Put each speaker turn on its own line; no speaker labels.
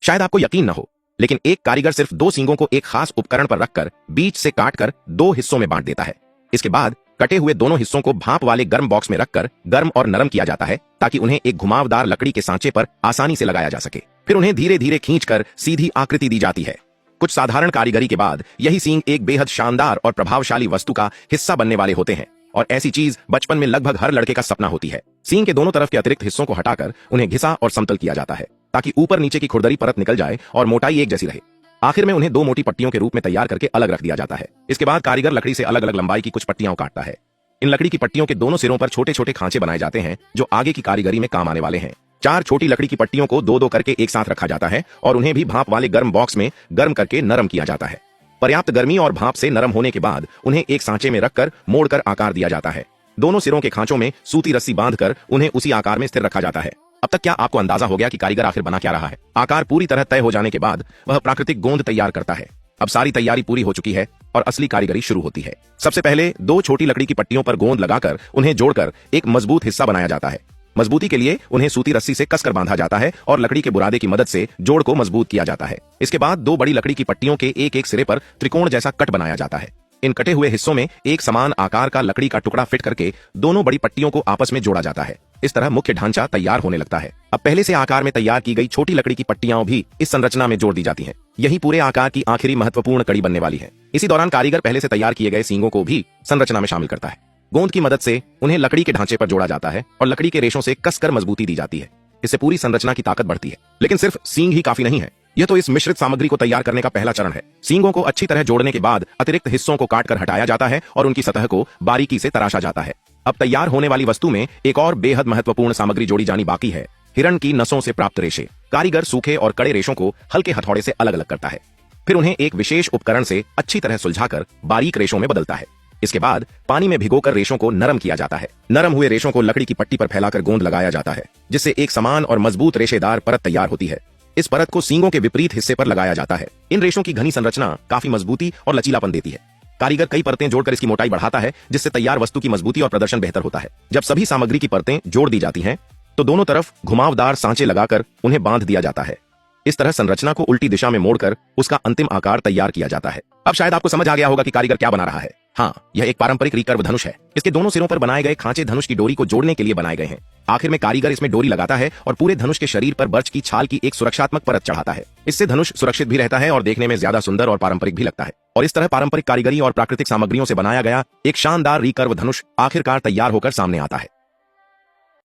शायद आपको यकीन न हो, लेकिन एक कारीगर सिर्फ दो सींगों को एक खास उपकरण पर रखकर बीच से काटकर दो हिस्सों में बांट देता है। इसके बाद कटे हुए दोनों हिस्सों को भाप वाले गर्म बॉक्स में रखकर गर्म और नरम किया जाता है, ताकि उन्हें एक घुमावदार लकड़ी के सांचे पर आसानी से लगाया जा सके। फिर उन्हें धीरे धीरे खींचकर सीधी आकृति दी जाती है। कुछ साधारण कारीगरी के बाद यही सींग एक बेहद शानदार और प्रभावशाली वस्तु का हिस्सा बनने वाले होते हैं, और ऐसी चीज बचपन में लगभग हर लड़के का सपना होती है। सींग के दोनों तरफ के अतिरिक्त हिस्सों को हटाकर उन्हें घिसा और समतल किया जाता है, ताकि ऊपर नीचे की खुरदरी परत निकल जाए और मोटाई एक जैसी रहे। आखिर में उन्हें दो मोटी पट्टियों के रूप में तैयार करके अलग रख दिया जाता है। इसके बाद कारीगर लकड़ी से अलग अलग लंबाई की कुछ पट्टियां काटता है। इन लकड़ी की पट्टियों के दोनों सिरों पर छोटे छोटे खांचे बनाए जाते हैं, जो आगे की कारीगरी में काम आने वाले हैं। चार छोटी लकड़ी की पट्टियों को दो दो करके एक साथ रखा जाता है और उन्हें भी भाप वाले गर्म बॉक्स में गर्म करके नरम किया जाता है। पर्याप्त गर्मी और भाप से नरम होने के बाद उन्हें एक सांचे में रखकर मोड़कर आकार दिया जाता है। दोनों सिरों के खांचों में सूती रस्सी बांधकर उन्हें उसी आकार में स्थिर रखा जाता है। अब तक क्या आपको अंदाजा हो गया कि कारीगर आखिर बना क्या रहा है? आकार पूरी तरह तय हो जाने के बाद वह प्राकृतिक गोंद तैयार करता है। अब सारी तैयारी पूरी हो चुकी है और असली कारीगरी शुरू होती है। सबसे पहले दो छोटी लकड़ी की पट्टियों पर गोंद लगाकर उन्हें जोड़कर एक मजबूत हिस्सा बनाया जाता है। मजबूती के लिए उन्हें सूती रस्सी से कसकर बांधा जाता है और लकड़ी के बुरादे की मदद से जोड़ को मजबूत किया जाता है। इसके बाद दो बड़ी लकड़ी की पट्टियों के एक एक सिरे पर त्रिकोण जैसा कट बनाया जाता है। इन कटे हुए हिस्सों में एक समान आकार का लकड़ी का टुकड़ा फिट करके दोनों बड़ी पट्टियों को आपस में जोड़ा जाता है। इस तरह मुख्य ढांचा तैयार होने लगता है। अब पहले से आकार में तैयार की गई छोटी लकड़ी की पट्टियां भी इस संरचना में जोड़ दी जाती हैं। यही पूरे आकार की आखिरी महत्वपूर्ण कड़ी बनने वाली है। इसी दौरान कारीगर पहले से तैयार किए गए सींगों को भी संरचना में शामिल करता है। गोंद की मदद से उन्हें लकड़ी के ढांचे पर जोड़ा जाता है और लकड़ी के रेशों से कसकर मजबूती दी जाती है। इससे पूरी संरचना की ताकत बढ़ती है। लेकिन सिर्फ सींग ही काफी नहीं है। यह तो इस मिश्रित सामग्री को तैयार करने का पहला चरण है। सींगों को अच्छी तरह जोड़ने के बाद अतिरिक्त हिस्सों को काटकर हटाया जाता है और उनकी सतह को बारीकी से तराशा जाता है। अब तैयार होने वाली वस्तु में एक और बेहद महत्वपूर्ण सामग्री जोड़ी जानी बाकी है, हिरण की नसों से प्राप्त रेशे। कारीगर सूखे और कड़े रेशों को हल्के हथौड़े से अलग अलग करता है। फिर उन्हें एक विशेष उपकरण से अच्छी तरह सुलझाकर बारीक रेशों में बदलता है। इसके बाद पानी में भिगोकर रेशों को नरम किया जाता है। नरम हुए रेशों को लकड़ी की पट्टी पर फैलाकर गोंद लगाया जाता है, जिससे एक समान और मजबूत रेशेदार परत तैयार होती है। इस परत को सींगों के विपरीत हिस्से पर लगाया जाता है। इन रेशों की घनी संरचना काफी मजबूती और लचीलापन देती है। कारीगर कई परतें जोड़कर इसकी मोटाई बढ़ाता है, जिससे तैयार वस्तु की मजबूती और प्रदर्शन बेहतर होता है। जब सभी सामग्री की परतें जोड़ दी जाती हैं, तो दोनों तरफ घुमावदार सांचे लगाकर उन्हें बांध दिया जाता है। इस तरह संरचना को उल्टी दिशा में मोड़कर उसका अंतिम आकार तैयार किया जाता है। अब शायद आपको समझ आ गया होगा कि कारीगर क्या बना रहा है। हाँ, यह एक पारंपरिक रिकर्व धनुष है। इसके दोनों सिरों पर बनाए गए खांचे धनुष की डोरी को जोड़ने के लिए बनाए गए हैं। आखिर में कारीगर इसमें डोरी लगाता है और पूरे धनुष के शरीर पर बर्च की छाल की एक सुरक्षात्मक परत चढ़ाता है। इससे धनुष सुरक्षित भी रहता है और देखने में ज्यादा सुंदर और पारंपरिक भी लगता है। और इस तरह पारंपरिक कारीगरी और प्राकृतिक सामग्रियों से बनाया गया एक शानदार रिकर्व धनुष आखिरकार तैयार होकर सामने आता है।